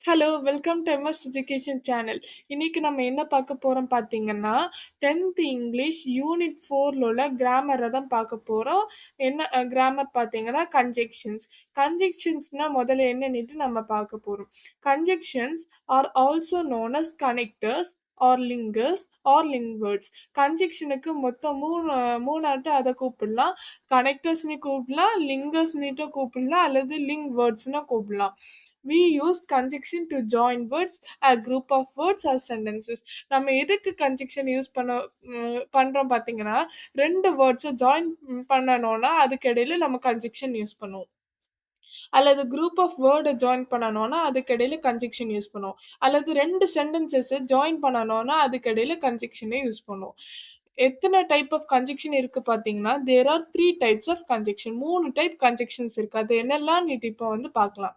Hello! Welcome to MS education channel. இன்னைக்கு நம்ம என்ன பார்க்க போறோம் பார்த்தீங்கன்னா, 10த் இங்கிலீஷ் யூனிட் 4ல உள்ள கிராமர தான் பார்க்க போறோம். என்ன கிராமர் பார்த்தீங்கன்னா, கன்ஜெக்ஷன்ஸ். கன்ஜெக்ஷன்ஸ்னா முதல்ல என்னன்னுட்டு நம்ம பார்க்க போறோம். Conjunctions are also known as connectors or linkers or link words. கன்ஜெக்ஷனுக்கு மொத்தம் 3 ஆட்டு அத கூப்பிடலாம். கனெக்டர்ஸ்ன்னு கூப்பிடலாம், லிங்கர்ஸ்ன்னுட்டு கூப்பிடலாம், அல்லது லிங்க் வேர்ட்ஸ்ன்னு கூப்பிடலாம். We use conjunction to join words, a group of words or sentences. நம்ம எதுக்கு கன்ஜெக்ஷன் யூஸ் பண்றோம் பார்த்தீங்கன்னா, 2 வேர்ட்ஸ ஜாயின் பண்ணணும்னா, அதுக்கு இடையில நம்ம கன்ஜெக்ஷன் யூஸ் பண்ணுவோம். அல்லது குரூப் ஆஃப் வேர்ட ஜாயின் பண்ணணும்னா, அதுக்கு இடையில கன்ஜெக்ஷன் யூஸ் பண்ணுவோம். அல்லது 2 சென்டென்சஸ ஜாயின் பண்ணணும்னா, அதுக்கு இடையில கன்ஜெக்ஷனே யூஸ் பண்ணுவோம். எத்தன டைப் ஆஃப் கன்ஜெக்ஷன் இருக்கு பார்த்தீங்கன்னா, there are 3 types of conjunction. 3 type conjunctions இருக்கு. அது என்னெல்லாம்ன்னு இப்போ பார்க்கலாம்.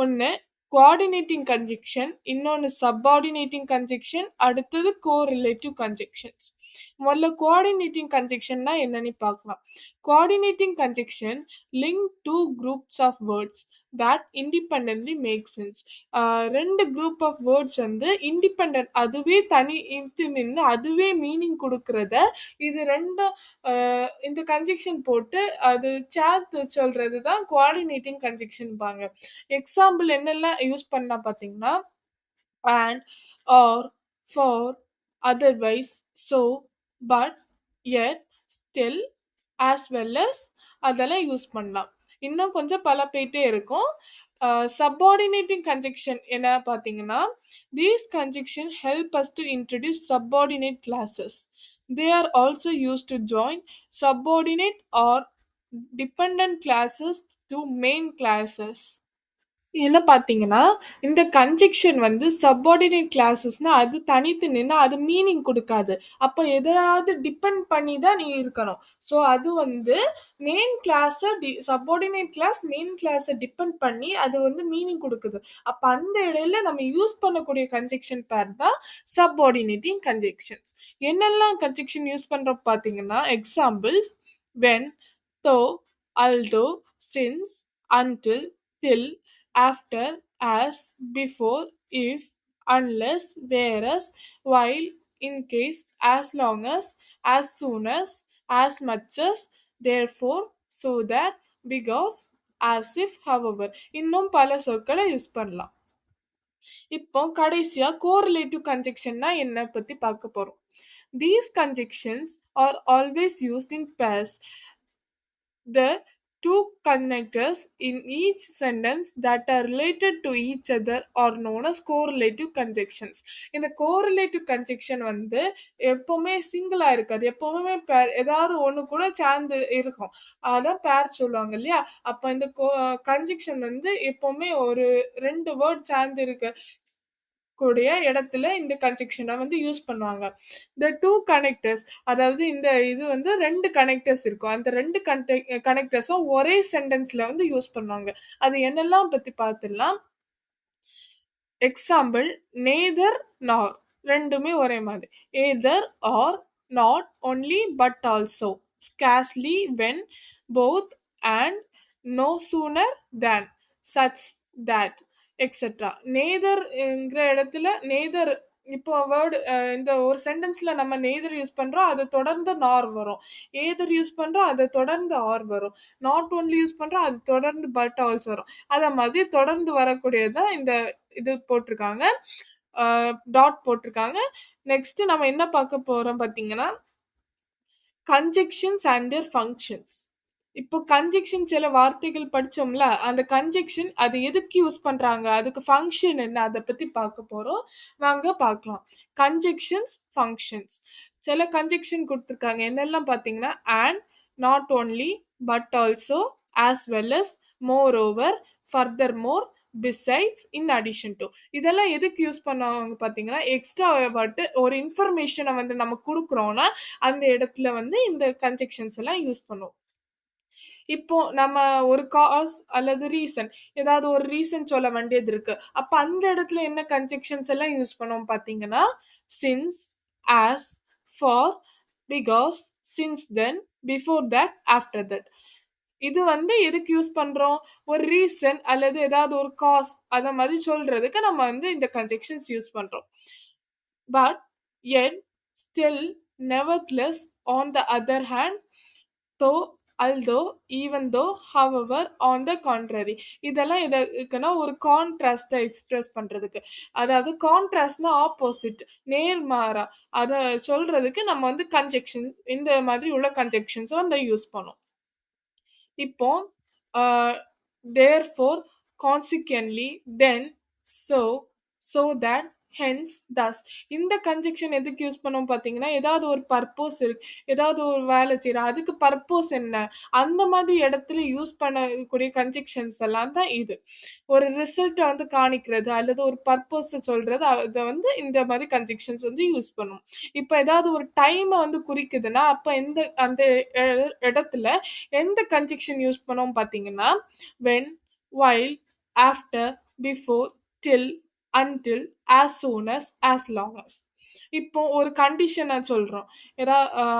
ஒன்று கோஆர்டினேட்டிங் கன்ஜெக்ஷன், இன்னொன்று சப்பார்டினேட்டிங் கன்ஜெக்ஷன், அடுத்தது கோரிலேட்டிவ் கன்ஜெக்ஷன்ஸ். முதல்ல கோஆர்டினேட்டிங் கன்ஜெக்ஷன்னா என்னன்னு பார்க்கலாம். Coordinating conjunction link two groups of words that independently make sense. 2 group of words independent, அதுவே தனி இது நின்று அதுவே மீனிங் கொடுக்கறத இது ரெண்டும் இந்த கன்ஜெக்ஷன் போட்டு அது சேர்த்து சொல்றது தான் கோஆர்டினேட்டிங் கன்ஜெக்ஷன் பாங்க. எக்ஸாம்பிள் என்னெல்லாம் யூஸ் பண்ணலாம் பார்த்தீங்கன்னா, and, or, for, otherwise, so, but, yet, still, as well as அதெல்லாம் யூஸ் பண்ணலாம். இன்னும் கொஞ்சம் பல போயிட்டே இருக்கும். சப்பார்டினேட்டிங் கன்ஜெக்ஷன் என்ன பார்த்தீங்கன்னா, these conjunction help us to introduce subordinate classes. They are also used to join subordinate or dependent classes to main classes. என்ன பார்த்தீங்கன்னா, இந்த கன்ஜெக்ஷன் சப்பார்டினேட் கிளாஸஸ்னா அது தனித்து நின்னு அது மீனிங் குடுக்காது. அப்ப எதையாவது டிபெண்ட் பண்ணி தான் நீ இருக்கணும். ஸோ அது main clause subordinate clause main clause depend பண்ணி அது மீனிங் குடுக்குது. அப்ப அந்த இடையில நம்ம யூஸ் பண்ணக்கூடிய கன்ஜெக்ஷன் பேர் தான் சப்பார்டினேட்டிங் கன்ஜெக்ஷன்ஸ். என்னெல்லாம் கன்ஜெக்ஷன் யூஸ் பண்றோம் பார்த்தீங்கன்னா, examples when, though, although, since, until, till, after, as, before, if, unless, whereas, while, in case, as long as soon as much as, therefore, so that, because, as if, however. இன்னும் பல சொற்களை use பண்ணலாம். இப்போ கடைசியா correlative கன்ஜெக்ஷன்னா என்ன பத்தி பார்க்க போறோம். These conjunctions are always used in pairs. The two connectors in each sentence that are related to each other are known as correlative conjunctions. இந்த correlative conjunction எப்பவுமே சிங்கிளா இருக்காது. எப்பவுமே பேர் ஏதாவது ஒன்று கூட சேர்ந்து இருக்கும். அதான் பேர் சொல்லுவாங்க இல்லையா? அப்ப இந்த கன்ஜெக்ஷன் எப்பவுமே ஒரு 2 வேர்ட் சேர்ந்து இருக்க கூடிய இடத்துல இந்த கன்ஜெக்ஷனை யூஸ் பண்ணுவாங்க. த டூ கனெக்டர்ஸ், அதாவது இந்த இது 2 கனெக்டர்ஸ் இருக்கும். அந்த 2 கனெக்டர்ஸும் ஒரே சென்டென்ஸ்ல யூஸ் பண்ணுவாங்க. அது என்னெல்லாம் பத்தி பார்த்துடலாம். எக்ஸாம்பிள் நேதர் நார், ரெண்டுமே ஒரே மாதிரி. Either or, not only but also, scarcely when, both and, no sooner than, such that, etcetera. நேதர்ங்கிற இடத்துல நேதர், இப்போ வேர்டு இந்த ஒரு சென்டென்ஸ்ல நம்ம நேதர் யூஸ் பண்றோம், அதை தொடர்ந்து நார் வரும். ஏதர் யூஸ் பண்றோம், அதை தொடர்ந்து ஆர் வரும். நாட் ஒன்லி யூஸ் பண்றோம், அது தொடர்ந்து பட் ஆல்சோ வரும். அத மாதிரி தொடர்ந்து வரக்கூடியதான் இந்த இது போட்டிருக்காங்க, டாட் போட்டிருக்காங்க. நெக்ஸ்ட் நம்ம என்ன பார்க்க போறோம் பார்த்தீங்கன்னா, கன்ஜெக்ஷன்ஸ் அண்ட் தேர் ஃபங்க்ஷன்ஸ். இப்போ கன்ஜெக்ஷன் சில வார்த்தைகள் படிச்சோம்ல, அந்த கன்ஜெக்ஷன் அது எதுக்கு யூஸ் பண்றாங்க, அதுக்கு ஃபங்க்ஷன் என்ன, அதை பத்தி பார்க்க போறோம். வாங்க பார்க்கலாம். Conjunctions, functions. சில கன்ஜெக்ஷன் கொடுத்துருக்காங்க. என்னெல்லாம் பார்த்தீங்கன்னா, and, not only, but also, as well as, moreover, furthermore, besides, in addition to. இதெல்லாம் எதுக்கு யூஸ் பண்ணுவாங்க பார்த்தீங்கன்னா, எக்ஸ்ட்ரா ஒரு இன்ஃபர்மேஷனை நம்ம கொடுக்குறோம்னா அந்த இடத்துல இந்த கன்ஜெக்ஷன்ஸ் எல்லாம் யூஸ் பண்ணுவோம். இப்போ நம்ம ஒரு காஸ் அல்லது ரீசன், ஏதாவது ஒரு ரீசன் சொல்ல வேண்டியது இருக்கு. அப்ப அந்த இடத்துல என்ன கன்ஜெக்ஷன்ஸ் எல்லாம் யூஸ் பண்ணுவோம் பார்த்தீங்கன்னா, since, as, for, because, since then, before that, after that. இது வந்து எதுக்கு யூஸ் பண்றோம்? ஒரு ரீசன் அல்லது ஏதாவது ஒரு காஸ் அத மாதிரி சொல்றதுக்கு நம்ம வந்து இந்த கன்ஜெக்ஷன்ஸ் யூஸ் பண்றோம். But yet, still, nevertheless, on the other hand, though, although, even though, however, on the contrary. இதெல்லாம் எதுக்குன்னா ஒரு கான்ட்ராஸ்டை எக்ஸ்பிரஸ் பண்றதுக்கு. அதாவது கான்ட்ராஸ்ட்னா ஆப்போசிட், நேர்மாறா. அத சொல்றதுக்கு நம்ம வந்து கன்ஜெக்ஷன் இந்த மாதிரி உள்ள கன்ஜெக்ஷன்ஸ வந்து யூஸ் பண்ணோம். இப்போ therefore, consequently, then, so, so that, hence, thus. இந்த கன்ஜெக்ஷன் எதுக்கு யூஸ் பண்ணோம் பார்த்தீங்கன்னா, ஏதாவது ஒரு பர்ப்போஸ் இருக்கு, ஏதாவது ஒரு வேலை செய்யறோம், அதுக்கு பர்ப்போஸ் என்ன, அந்த மாதிரி இடத்துல யூஸ் பண்ணக்கூடிய கன்ஜெக்ஷன்ஸ் எல்லாம் தான் இது. ஒரு ரிசல்ட்டை வந்து காணிக்கிறது அல்லது ஒரு பர்ப்போஸை சொல்றது, அதை வந்து இந்த மாதிரி கன்ஜெக்ஷன்ஸ் வந்து யூஸ் பண்ணும். இப்போ ஏதாவது ஒரு டைமை வந்து குறிக்குதுன்னா, அப்போ அந்த இடத்துல எந்த கன்ஜெக்ஷன் யூஸ் பண்ணோம் பார்த்தீங்கன்னா, when, while, after, before, till, until, as soon as long as. இப்போ ஒரு கண்டிஷனை சொல்றோம்.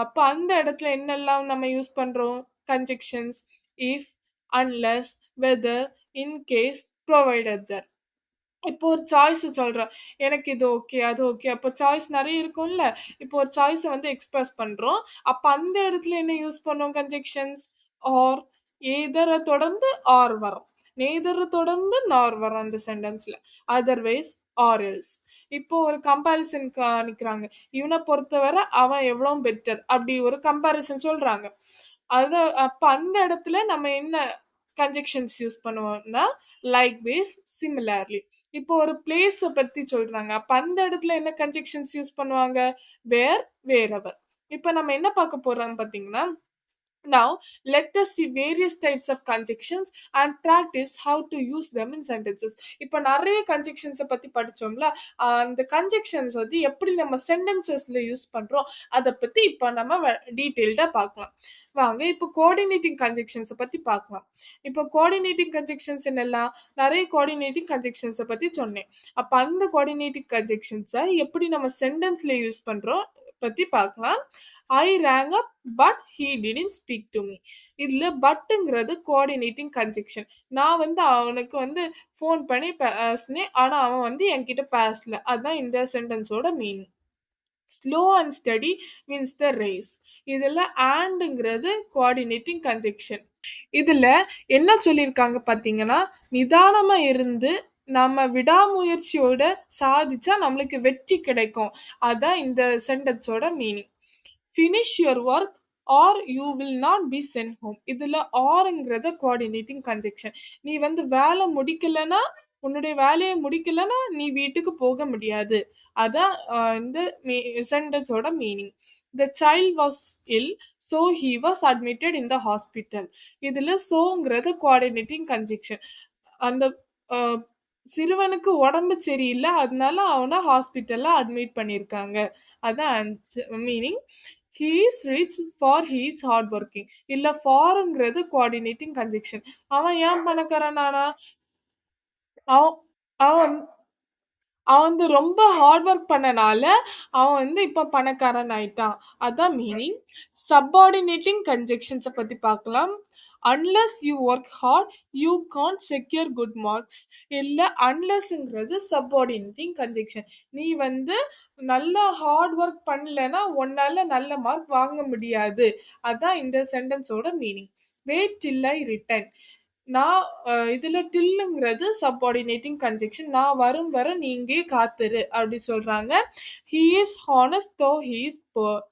அப்போ அந்த இடத்துல என்னெல்லாம் நம்ம யூஸ் பண்றோம்? Conjunctions if, unless, whether, in case, provided that. இப்போ ஒரு சாய்ஸ் சொல்றோம். எனக்கு இது ஓகே, அது ஓகே. அப்போ சாய்ஸ் நெறைய இருக்கும்ல. இப்போ ஒரு சாய்ஸ வந்து எக்ஸ்பிரஸ் பண்றோம். அப்ப அந்த இடத்துல என்ன யூஸ் பண்ணோம் கன்ஜெக்ஷன்ஸ்? ஆர், எய்தர தொடர்ந்து ஆர் வரும். நெய்தர தொடர்ந்து நார் வரும் அந்த சென்டென்ஸ்ல. Otherwise, or else. இப்போ ஒரு கம்பேரிசன் காணிக்கிறாங்க. இவன பொறுத்தவரை அவன் எவ்வளோ பெட்டர் அப்படி ஒரு கம்பேரிசன் சொல்றாங்க. அப்ப அந்த இடத்துல நம்ம என்ன கன்ஜெக்ஷன்ஸ் யூஸ் பண்ணுவோம்னா, லைக் வைஸ், சிமிலர்லி. இப்போ ஒரு பிளேஸ பத்தி சொல்றாங்க. அப்ப அந்த இடத்துல என்ன கன்ஜெக்ஷன்ஸ் யூஸ் பண்ணுவாங்க? வேர், வேறெவர். இப்ப நம்ம என்ன பார்க்க போறோம் பார்த்தீங்கன்னா, now let us see various types of conjunctions and practice how to use them in sentences. இப்போ நிறைய கன்ஜெக்ஷன்ஸை பத்தி படிச்சோம்ல, அந்த கன்ஜெக்ஷன்ஸ் வந்து எப்படி நம்ம சென்டென்சஸ்ல யூஸ் பண்றோம் அதை பத்தி இப்போ நம்ம டீட்டெயில்டா பார்க்கலாம். வாங்க இப்போ கோஆர்டினேட்டிங் கன்ஜெக்ஷன்ஸை பத்தி பார்க்கலாம். இப்போ கோஆர்டினேட்டிங் கன்ஜெக்ஷன்ஸ் என்னெல்லாம்? நிறைய கோஆர்டினேட்டிங் கன்ஜெக்ஷன்ஸை பத்தி சொன்னேன். அப்ப அந்த கோஆர்டினேட்டிங் கன்ஜெக்ஷன்ஸை எப்படி நம்ம சென்டென்ஸ்ல யூஸ் பண்றோம் பத்தி பார்க்கலாம். ஐ rang up but he didn't speak to me. இதுல பட்டுங்கிறது கோஆர்டினேட்டிங் கன்ஜெக்ஷன். நான் வந்து அவனுக்கு வந்து ஃபோன் பண்ணி பேசினேன், ஆனா அவன் வந்து என்கிட்ட பேசல. அதான் இந்த சென்டென்ஸோட மீனிங். Slow and steady wins the race. இதுல ஆண்டுங்கிறது கோஆர்டினேட்டிங் கன்ஜெக்ஷன். இதுல என்ன சொல்லியிருக்காங்க பார்த்தீங்கன்னா, நிதானமா இருந்து நம்ம விடாமுயற்சியோட சாதிச்சா நம்மளுக்கு வெற்றி கிடைக்கும். அதான் இந்த சென்டென்ஸோட மீனிங். Finish your work or you will not be sent home. இதுல ஆர்ங்கிறத கோஆர்டினேட்டிங் கன்ஜெக்ஷன். நீ வந்து வேலை முடிக்கலைன்னா, உன்னுடைய வேலையை முடிக்கலைன்னா நீ வீட்டுக்கு போக முடியாது. அதான் இந்த சென்டென்ஸோட மீனிங். The child was ill so he was admitted in the hospital. இதுல சோங்கிறது கோஆர்டினேட்டிங் கன்ஜெக்ஷன். அந்த அஹ், சிறுவனுக்கு உடம்பு சரியில்லை, அதனால அவனை ஹாஸ்பிட்டல்ல அட்மிட் பண்ணியிருக்காங்க. அதான் meaning. He is rich for he is hard working. இல்ல ஃபார்ங்கிறது கோஆர்டினேட்டிங் கன்ஜெக்ஷன். அவன் ஏன் பணக்காரனானா? அவன் அவன் அவன் வந்து ரொம்ப ஹார்ட் ஒர்க் பண்ணனால அவன் வந்து இப்போ பணக்காரன் ஆயிட்டான். அதான் மீனிங். சப்பார்டினேட்டிங் கன்ஜெக்ஷன்ஸை பற்றி பார்க்கலாம். Unless you work hard you can't secure good marks. இல்லை, அன்லெஸ்ங்கிறது சப்பார்டினேட்டிங் கன்ஜெக்ஷன். நீ வந்து நல்லா ஹார்ட் ஒர்க் பண்ணலைன்னா உன்னால நல்ல மார்க் வாங்க முடியாது. அதான் இந்த சென்டென்ஸோட மீனிங். வெயிட் டில் ஐ ரிட்டர்ன். நான் இதுல டில்லுங்கிறது சப்பார்டினேட்டிங் கன்ஜெக்ஷன். நான் வரும் வரை நீங்க காத்துரு அப்படி சொல்றாங்க. ஹீ இஸ் ஹானஸ்ட் தோ ஹீ இஸ் புவர்.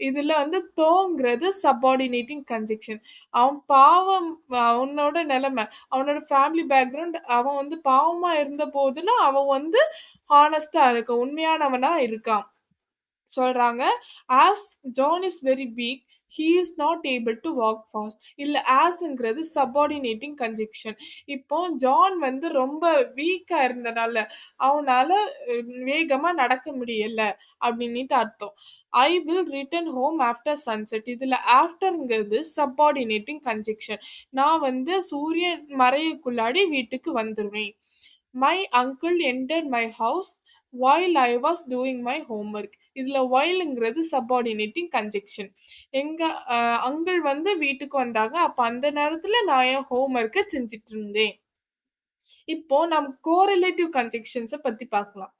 இதுல வந்து தோங்கிறது சப்பார்டினேட்டிங் கன்ஜெக்ஷன். அவன் பாவம், அவனோட நிலைமை, அவனோட ஃபேமிலி பேக்ரவுண்ட், அவன் வந்து பாவமா இருந்த போதுல அவன் வந்து ஹானஸ்டா இருக்க, உண்மையானவனா இருக்கான் சொல்றாங்க. As John is very weak he is not able to walk fast. இல்ல ஆஸ்ங்கிறது சப்பார்டினேட்டிங் கன்ஜெக்ஷன். இப்போ ஜான் வந்து ரொம்ப வீக்கா இருந்தனால அவனால வேகமா நடக்க முடியல அப்படின்னுட்டு அர்த்தம். I will return home after sunset. இதுல ஆஃப்டர்ங்கிறது சப்பார்டினேட்டிங் கன்ஜெக்ஷன். நான் வந்து சூரியன் மறையக்குள்ளாடி வீட்டுக்கு வந்துருவேன். My uncle entered my house while I was doing my homework. இதுல whileங்கிறது சப்பார்டினேட்டிங் கன்ஜெக்ஷன். எங்க அங்கிள் வந்து வீட்டுக்கு வந்தாங்க. அப்ப அந்த நேரத்துல நான் என் ஹோம் ஒர்க்க செஞ்சுட்டு இருந்தேன். இப்போ நம்ம கோரிலேட்டிவ் கன்ஜெக்ஷன்ஸ பத்தி பார்க்கலாம்.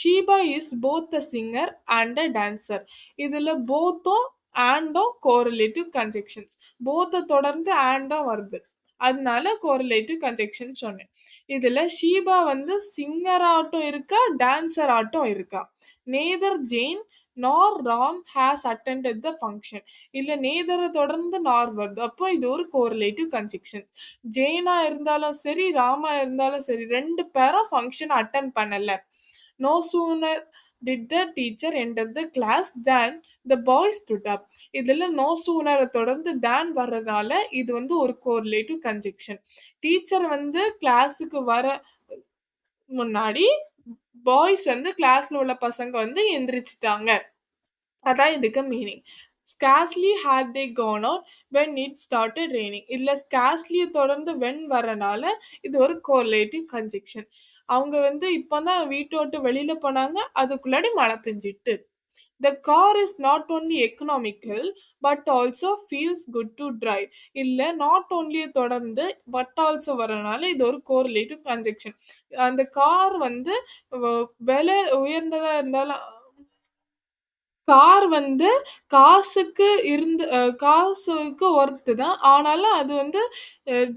Sheeba is both a singer and a dancer. இதுல போத்தும் அண்டும் கோரிலேட்டிவ் கன்ஜெக்ஷன்ஸ். போத்த தொடர்ந்து அண்டும் வருது. அதனால கோரிலேட்டிவ் கன்ஜெக்ஷன் சொன்னேன். இதுல ஷீபா வந்து சிங்கர் ஆட்டும் இருக்கா, டான்சர் ஆட்டும் இருக்கா. நேதர் ஜெயின் நார் Ram has attended the function. இல்ல நேதரை தொடர்ந்து நார் வருது. அப்போ இது ஒரு கோரிலேட்டிவ் கன்ஜெக்ஷன். ஜெயினா இருந்தாலும் சரி, ராமா இருந்தாலும் சரி, 2 பேரும் ஃபங்க்ஷன் அட்டெண்ட் பண்ணல. No sooner did the teacher enter the class than the boy stood up. இதுல நோ சூனரை தொடர்ந்து தேன் வர்றதால இது வந்து ஒரு கோரிலேட்டிவ் கன்ஜெக்ஷன். டீச்சர் வந்து கிளாஸுக்கு வர முன்னாடி பாய்ஸ் வந்து கிளாஸ்ல உள்ள பசங்க வந்து எந்திரிச்சிட்டாங்க. அதான் இதுக்கு meaning. Scarcely had they gone out when it started raining. இதில் ஸ்கார்ஸ்லியை தொடர்ந்து வென் வரனால இது ஒரு கோரிலேட்டிவ் கன்ஜெக்ஷன். அவங்க வந்து இப்போ தான் வீட்டை விட்டு வெளியில் போனாங்க, அதுக்குள்ளாடி மழை பெஞ்சிட்டு. The car is not only economical but also feels good to drive. இல்லை நாட் ஓன்லியை தொடர்ந்து பட் ஆல்சோ வரனால இது ஒரு கோரிலேட்டிவ் கன்ஜெக்ஷன். அந்த கார் வந்து விலை உயர்ந்ததாக இருந்தாலும் கார் வந்து காசுக்கு காசுக்கு ஒர்த்து தான். ஆனாலும் அது வந்து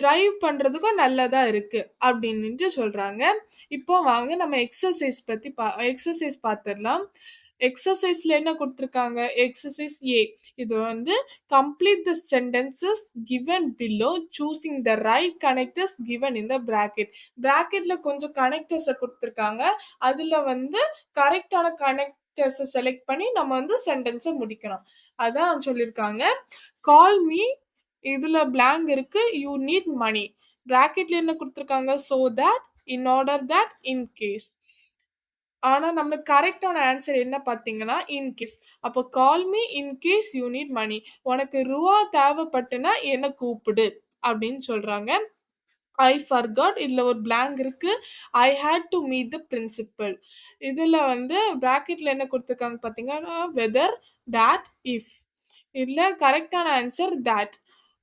டிரைவ் பண்ணுறதுக்கும் நல்லதா இருக்கு அப்படின்ட்டு சொல்றாங்க. இப்போ வாங்க நம்ம எக்ஸசைஸ் பார்த்துடலாம். எக்ஸசைஸ்ல என்ன கொடுத்துருக்காங்க? Exercise A. இது வந்து complete the sentences given below choosing the right connectors given in the bracket. பிராக்கெட்ல கொஞ்சம் கனெக்டர்ஸை கொடுத்துருக்காங்க. அதுல வந்து கரெக்டான கனெக்டர்ஸை செலக்ட் பண்ணி நம்ம வந்து சென்டென்ஸை முடிக்கணும். அதான் சொல்லியிருக்காங்க. கால் மீ, இதுல blank இருக்கு. You need money. பிராக்கெட்ல என்ன கொடுத்துருக்காங்க? so that, in order that, in case. ஆனா நம்மளுக்கு கரெக்டான ஆன்சர் என்ன பார்த்தீங்கன்னா இன்கேஸ். அப்போ call me in case you need money. உனக்கு ரூபா தேவைப்பட்டுனா என்ன கூப்பிடு அப்படின்னு சொல்றாங்க. ஐ ஃபர்காட், இதுல ஒரு blank இருக்கு. I had to meet the principal. இதுல வந்து பிராக்கெட்ல என்ன கொடுத்துருக்காங்க பார்த்தீங்கன்னா வெதர், that, if. இதுல கரெக்டான answer that.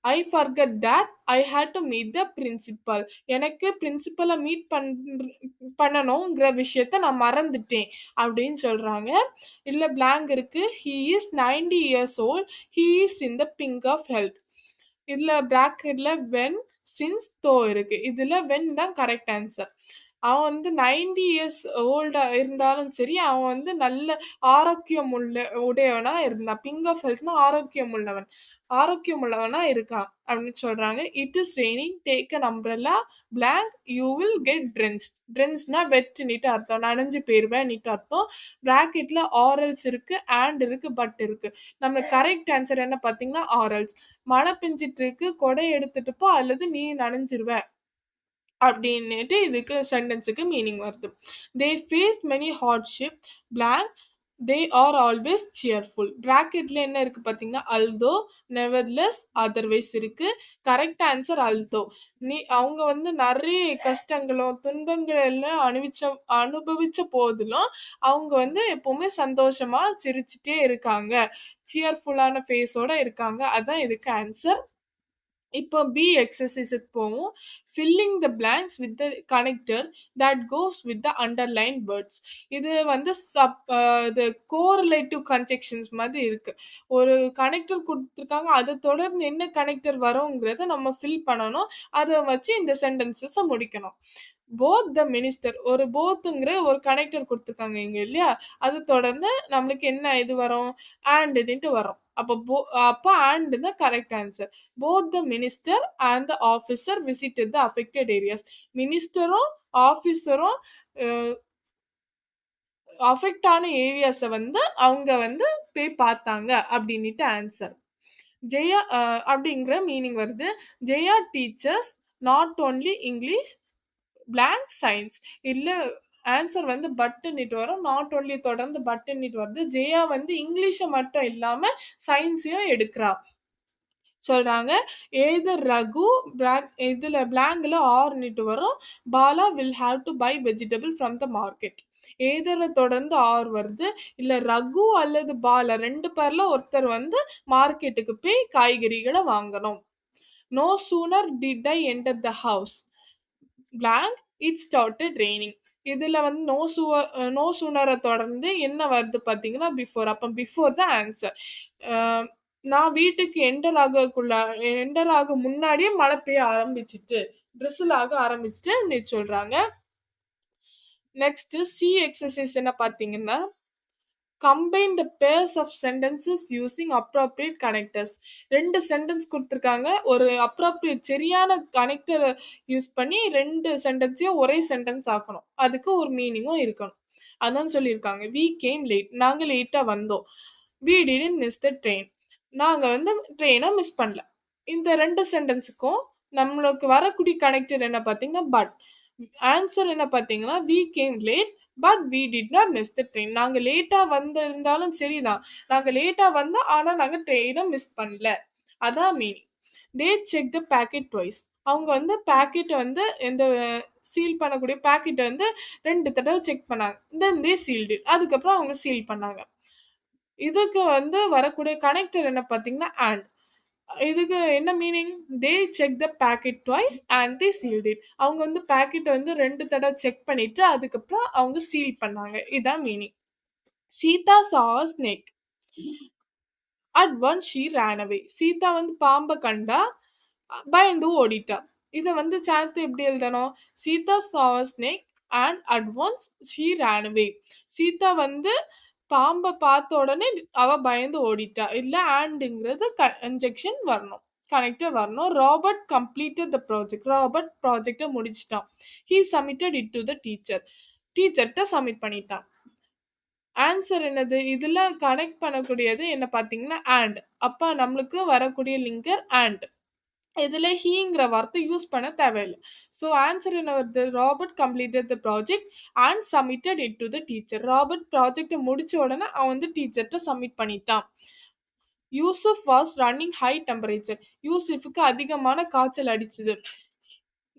I forgot that I had to meet the principal. எனக்கு பிரின்சிபலை மீட் பண்ணணுங்கிற விஷயத்த நான் மறந்துட்டேன் அப்படின்னு சொல்றாங்க. இல்ல blank இருக்கு. he is 90 years old, he is in the pink of health. இதுல பிராக்கெட்ல when, since, though இருக்கு. இதுல when தான் கரெக்ட் ஆன்சர். அவன் வந்து 90 இயர்ஸ் ஓல்டா இருந்தாலும் சரி, அவன் வந்து நல்ல ஆரோக்கியம் உடையவனா இருந்தான். பிங்க் ஆஃப் ஹெல்த்னா ஆரோக்கியம் உள்ளவனா இருக்கான் அப்படின்னு சொல்றாங்க. It is raining, take an umbrella, blank, you will get drenched. drenchdனா வெட் நீட்டு அர்த்தம், நனைஞ்சு போயிருவேன் நீட்டு அர்த்தம். பிராக்கெட்ல ஆரல்ஸ் இருக்கு, அண்ட் இருக்கு, பட் இருக்கு. நம்ம கரெக்ட் ஆன்சர் என்ன பார்த்தீங்கன்னா ஆரல்ஸ். மழை பெஞ்சிட்டு இருக்கு, கொடை எடுத்துட்டு போ, அல்லது நீ நனைஞ்சிருவ அப்படின்னுட்டு இதுக்கு சென்டென்ஸுக்கு மீனிங் வருது. They face many hardship, blank, they are always cheerful. பிராக்கெட்ல என்ன இருக்கு பார்த்தீங்கன்னா அல்தோ, நெவர்லெஸ், அதர்வைஸ் இருக்கு. Correct answer although. அவங்க வந்து நிறைய கஷ்டங்களும் துன்பங்கள் எல்லாம் அனுபவிச்ச போதிலும் அவங்க வந்து எப்பவுமே சந்தோஷமா சிரிச்சுட்டே இருக்காங்க, சியர்ஃபுல்லான ஃபேஸோட இருக்காங்க. அதான் இதுக்கு ஆன்சர். இப்போ பி எக்ஸசைஸுக்கு போவோம். Filling the blanks with the connector that goes with the underline words. இது வந்து இது கோரிலேட்டிவ் கன்ஜெக்ஷன்ஸ் மாதிரி இருக்கு. ஒரு கனெக்டர் கொடுத்துருக்காங்க, அதை தொடர்ந்து என்ன கனெக்டர் வருங்கிறத நம்ம ஃபில் பண்ணணும். அதை வச்சு இந்த சென்டென்சஸை முடிக்கணும். போத் த மினிஸ்டர், ஒரு போத்துங்கிற ஒரு கனெக்டர் கொடுத்துருக்காங்க இங்க இல்லையா, அது தொடர்ந்து நம்மளுக்கு என்ன இது வரும்? ஆண்டுன்ட்டு வரும். அப்போ and தான் correct answer. Both the minister and the officer visited the affected areas. மினிஸ்டரும் ஆஃபீஸரும் அஃபெக்ட் ஆன ஏரியாஸை வந்து அவங்க வந்து போய் பார்த்தாங்க அப்படின்ட்டு ஆன்சர். ஜெயா அப்படிங்கிற மீனிங் வருது. Jaya teachers not only English, blank, science. இல்ல ஆன்சர் வந்து பட்டுன்னுட்டு வரும். நாட் ஓன்லி தொடர்ந்து பட்டுன்னுட்டு வருது. ஜெயா வந்து இங்கிலீஷை மட்டும் இல்லாம சயின்ஸையும் எடுக்கிறா. சொல்றாங்க. எய்தர் ரகு இதுல பிளாங்க்ல ஆர்ன்னுட்டு வரும். Bala will have to buy vegetable from the market. எய்தர்ல தொடர்ந்து ஆர் வருது. இல்ல ரகு அல்லது பாலா 2 பேர்ல ஒருத்தர் வந்து மார்க்கெட்டுக்கு போய் காய்கறிகளை வாங்கணும். No sooner did I enter the house blank it started raining. இதுல வந்து நோ சூனரை தொடர்ந்து என்ன வருது பாத்தீங்கன்னா பிஃபோர். அப்ப பிஃபோர் தான் ஆன்சர். நான் வீட்டுக்கு என்டர் ஆக முன்னாடியே மழை பெய்ய ஆரம்பிச்சிட்டு ட்ரிசில் ஆக ஆரம்பிச்சுட்டு சொல்றாங்க. நெக்ஸ்ட் சி எக்ஸசைஸ் என்ன பாத்தீங்கன்னா combine the pairs of sentences using appropriate connectors. 2 sentence கொடுத்துருக்காங்க. ஒரு அப்ரோப்ரியேட் சரியான கனெக்டரை யூஸ் பண்ணி 2 சென்டென்ஸையும் ஒரே சென்டென்ஸ் ஆக்கணும். அதுக்கு ஒரு மீனிங்கும் இருக்கணும். அதான் சொல்லியிருக்காங்க. we came late. நாங்கள் லேட்டாக வந்தோம். we didn't miss the train. நாங்கள் வந்து ட்ரெயினை மிஸ் பண்ணல. இந்த 2 சென்டென்ஸுக்கும் நம்மளுக்கு வரக்கூடிய கனெக்டர் என்ன பார்த்தீங்கன்னா பட். ஆன்சர் என்ன பார்த்தீங்கன்னா we came late but we did not miss the train. நாங்கள் லேட்டாக வந்திருந்தாலும் சரிதான். நாங்கள் லேட்டாக வந்தோம், ஆனால் நாங்கள் ட்ரெயினை மிஸ் பண்ணல. அதான் meaning. They check the packet twice. அவங்க வந்து பேக்கெட்டை வந்து இந்த சீல் பண்ணக்கூடிய பேக்கெட்டை வந்து 2 தடவை செக் பண்ணாங்க. தென் தே சீல்டு. அதுக்கப்புறம் அவங்க சீல் பண்ணாங்க. இதுக்கு வந்து வரக்கூடிய கனெக்டர் என்ன பார்த்தீங்கன்னா அண்ட். இதுக்கு என்ன meaning? They check the packet twice and they sealed it. அவங்க வந்து பேக்கெட்டை வந்து 2 தடவை செக் பண்ணிட்டு அதுக்கப்புறம் அவங்க சீல் பண்ணாங்க. இதான் meaning. Sita saw a snake. At once she ran away. Sita வந்து பாம்பை கண்டா பயந்து ஓடிட்டா. இதை வந்து சேர்த்து எப்படி எழுதணும்? Sita saw a snake and at once she ran away. Sita வந்து பாம்பை பார்த்த உடனே அவ பயந்து ஓடிட்டா. இல்ல ஆண்டுங்கிறது கன்ஜெக்ஷன் வரணும், கனெக்டர் வரணும். Robert completed the project. Robert ப்ராஜெக்டை முடிச்சிட்டான். He submitted it to the teacher. டீச்சர்கிட்ட சப்மிட் பண்ணிட்டான். ஆன்சர் என்னது? இதுல கனெக்ட் பண்ணக்கூடியது என்ன பார்த்தீங்கன்னா அண்ட். அப்ப நம்மளுக்கு வரக்கூடிய லிங்கர் அண்ட். இதுல ஹீங்கிற வார்த்தை யூஸ் பண்ண தேவையில்லை. ஸோ ஆன்சர் என்ன வருது? Robert completed the project and submitted it to the teacher. Robert ப்ராஜெக்டை முடிச்ச உடனே அவன் வந்து டீச்சர்கிட்ட சப்மிட் பண்ணிட்டான். Yusuf was running high temperature. யூசுஃபுக்கு அதிகமான காய்ச்சல் அடிச்சது.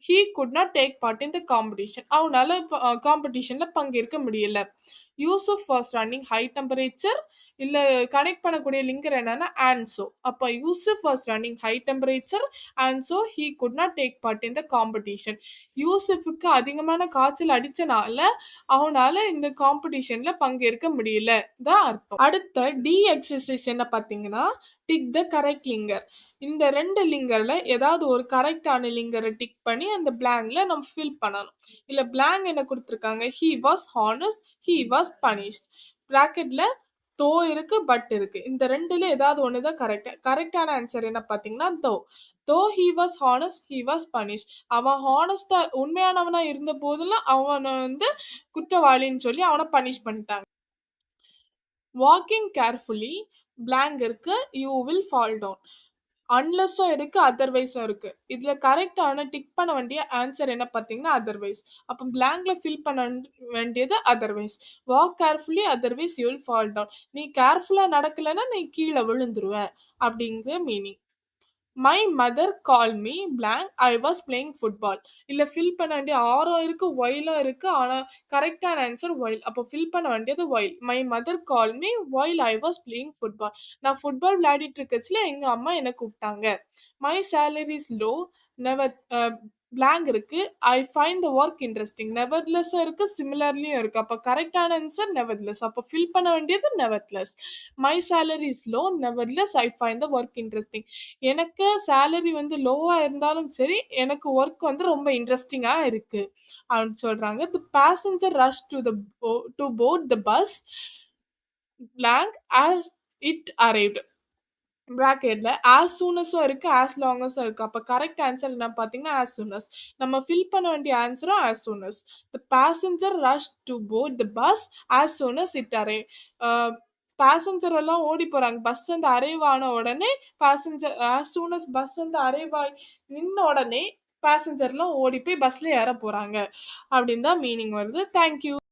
He could not take part in the competition. அவனால காம்படிஷன்ல பங்கேற்க முடியல. Yusuf was running high temperature. இல்ல கனெக்ட் பண்ணக்கூடிய லிங்கர் என்னன்னா ஆன்சோ. அப்ப Yusuf was running high temperature and so he could not take part in the competition. யூசுஃபுக்கு அதிகமான காய்ச்சல் அடிச்சனால அவனால இந்த காம்படிஷன்ல பங்கேற்க முடியல தான் அர்த்தம். அடுத்த டி எக்ஸசைஸ் என்ன பார்த்தீங்கன்னா டிக் த கரெக்ட் லிங்கர். இந்த 2 லிங்கர்ல ஏதாவது ஒரு கரெக்டான லிங்கரை டிக் பண்ணி அந்த பிளாங்க்ல நம்ம ஃபில் பண்ணணும். இல்ல பிளாங்க் என்ன கொடுத்துருக்காங்க? He was honest, he was punished. பிராக்கெட்ல தோ இருக்கு பட் இருக்கு. இந்த 2ல ஏதாவது ஒண்ணுதான் கரெக்ட். கரெக்டான ஆன்சர் என்ன பார்த்தீங்கன்னா though he was honest he was punished. அவன் ஹானஸ்டா உண்மையானவனா இருந்த போதெல்லாம் அவனை வந்து குற்றவாளின்னு சொல்லி அவனை பனிஷ் பண்ணிட்டாங்க. வாக்கிங் கேர்ஃபுல்லி பிளாங்க் இருக்கு. You will fall down. அன்லெஸ்ஸும் இருக்கு, அதர்வைஸும் இருக்கு. இதுல கரெக்டான டிக் பண்ண வேண்டிய ஆன்சர் என்ன பார்த்தீங்கன்னா அதர்வைஸ். அப்போ பிளாங்க்ல ஃபில் பண்ண வேண்டியது otherwise. Walk carefully otherwise you will fall down. நீ கேர்ஃபுல்லா நடக்கலைன்னா நீ கீழே விழுந்துருவ அப்படிங்கிற meaning. My mother call me blank I was playing football. இல்லை ஃபில் பண்ண வேண்டிய ஆரம் இருக்கு, ஒயிலும் இருக்கு. ஆனால் கரெக்டான ஆன்சர் ஒயில். அப்போ ஃபில் பண்ண வேண்டியது while. My mother call me while I was playing football. நான் ஃபுட்பால் விளையாடிட்டு இருக்கச்சுல எங்கள் அம்மா என்னை கூப்பிட்டாங்க. My salary is low. Never blank இருக்கு. I find the work interesting. நெவர்லெஸ்ஸும் இருக்கு, சிமிலர்லியும் இருக்கு. அப்போ கரெக்டான ஆன்சர் நெவர்லெஸ். அப்போ ஃபில் பண்ண வேண்டியது நெவர்லெஸ். My salary is low, நெவர்லெஸ் I find the work interesting. எனக்கு சேலரி வந்து லோவா இருந்தாலும் சரி, எனக்கு ஒர்க் வந்து ரொம்ப இன்ட்ரெஸ்டிங்கா இருக்கு அப்படின்னு சொல்றாங்க. The passenger rush to board the bus blank as it arrived. பிராக்கெட்ல ஆஸ் சூனஸும் இருக்கு, ஆஸ் லாங்கஸும் இருக்கு. அப்போ கரெக்ட் ஆன்சர் என்ன பார்த்தீங்கன்னா ஆஸ் சூனஸ். நம்ம ஃபில் பண்ண வேண்டிய ஆன்சரும் as soon as. The passenger rush to board the bus as soon as it arrive. Passenger எல்லாம் ஓடி போறாங்க. பஸ் வந்து அரைவ் ஆன உடனே பேசஞ்சர் ஆஸ் சூனஸ் பஸ் வந்து அரைவ் ஆகி நின்ன உடனே பேசஞ்சர்லாம் ஓடி போய் பஸ்ல ஏற போறாங்க அப்படின்னு தான் மீனிங் வருது. தேங்க்யூ.